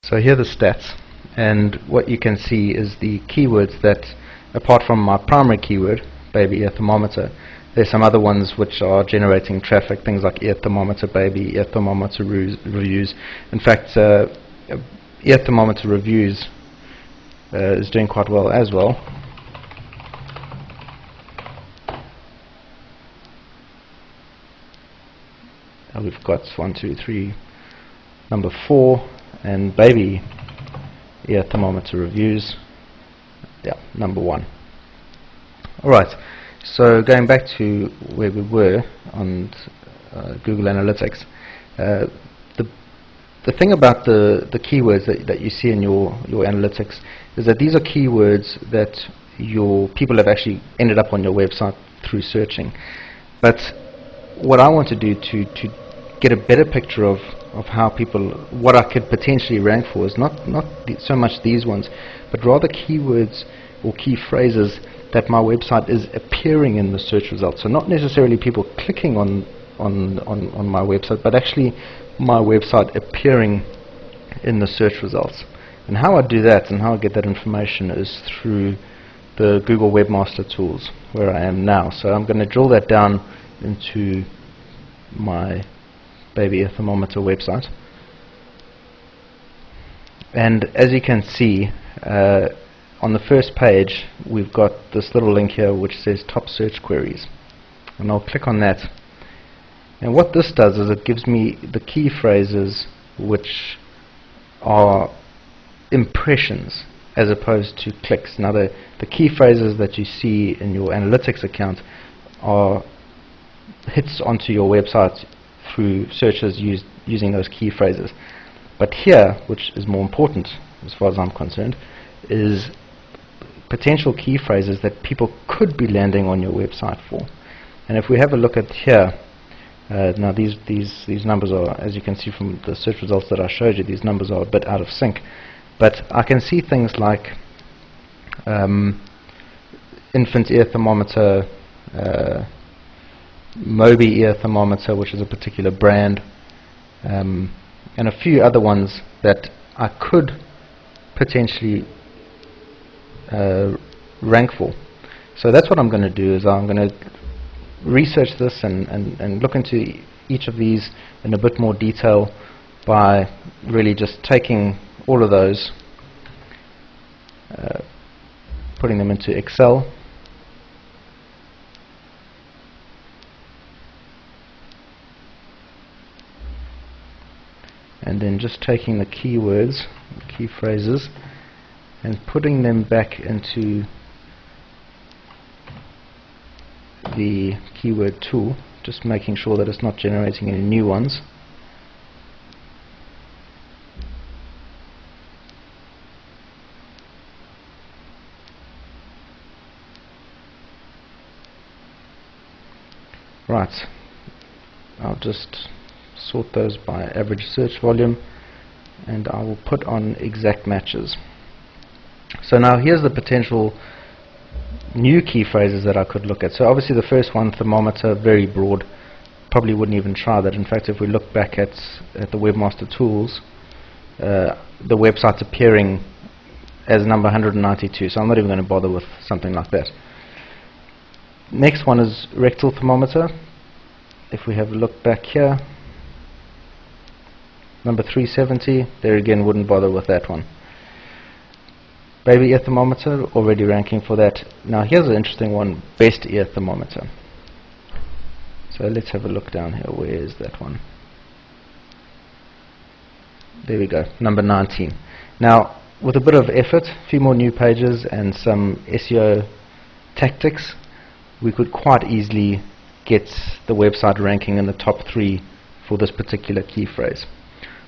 So here are the stats, and what you can see is the keywords that, apart from my primary keyword, baby ear thermometer, there's some other ones which are generating traffic, things like ear thermometer baby, ear thermometer reviews. In fact, ear thermometer reviews is doing quite well as well. And we've got 1, 2, 3, number 4, and baby ear thermometer reviews, number 1. Alright, so going back to where we were on Google Analytics, the thing about the keywords that you see in your analytics is that these are keywords that your people have actually ended up on your website through searching. But what I want to do to get a better picture of how people, what I could potentially rank for, is not so much these ones, but rather keywords or key phrases that my website is appearing in the search results. So not necessarily people clicking on my website, but actually my website appearing in the search results. And how I do that and how I get that information is through the Google Webmaster Tools, where I am now. So I'm going to drill that down into my baby ear thermometer website, and as you can see, on the first page we've got this little link here which says top search queries, and I'll click on that, and what this does is it gives me the key phrases which are impressions as opposed to clicks. Now the key phrases that you see in your analytics account are hits onto your website through searches using those key phrases. But here, which is more important as far as I'm concerned, is potential key phrases that people could be landing on your website for. And if we have a look at here, now these numbers are, as you can see from the search results that I showed you, these numbers are a bit out of sync. But I can see things like infant ear thermometer, Moby ear thermometer, which is a particular brand, and a few other ones that I could potentially rank for. So that's what I'm going to do, is I'm going to research this and look into each of these in a bit more detail by really just taking all of those, putting them into Excel, and then just taking the keywords, key phrases, and putting them back into the keyword tool, just making sure that it's not generating any new ones. Right, I'll just sort those by average search volume, and I will put on exact matches. So now here's the potential new key phrases that I could look at. So obviously the first one, thermometer, very broad, probably wouldn't even try that. In fact, if we look back at the Webmaster Tools, the website's appearing as number 192, so I'm not even going to bother with something like that. Next one is rectal thermometer. If we have a look back here, number 370, there again wouldn't bother with that one. Baby ear thermometer, already ranking for that. Now here's an interesting one, best ear thermometer. So let's have a look down here. Where is that one? There we go, number 19. Now with a bit of effort, a few more new pages and some SEO tactics, we could quite easily get the website ranking in the top 3 for this particular key phrase.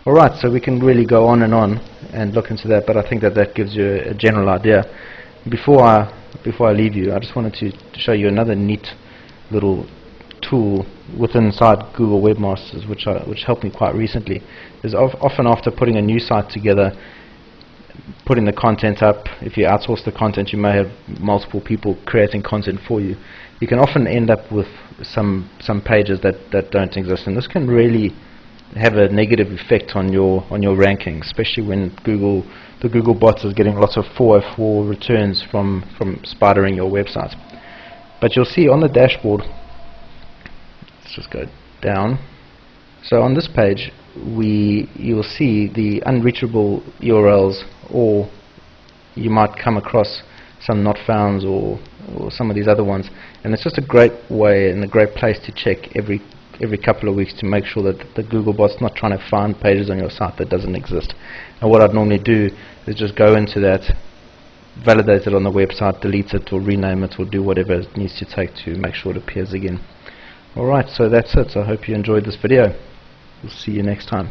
Alright, so we can really go on and look into that, but I think that gives you a general idea. Before I leave you, I just wanted to show you another neat little tool inside Google Webmasters which helped me quite recently. Is often after putting a new site together, putting the content up, if you outsource the content, you may have multiple people creating content for you. You can often end up with some pages that don't exist, and this can really have a negative effect on your ranking, especially when the Google bots is getting lots of 404 returns from spidering your website. But you'll see on the dashboard, let's just go down. So on this page, you'll see the unreachable URLs, or you might come across some not founds or some of these other ones, and it's just a great way and a great place to check every couple of weeks to make sure that the Google bot's not trying to find pages on your site that doesn't exist. And what I'd normally do is just go into that, validate it on the website, delete it or rename it or do whatever it needs to take to make sure it appears again. Alright, so that's it. I hope you enjoyed this video. We'll see you next time.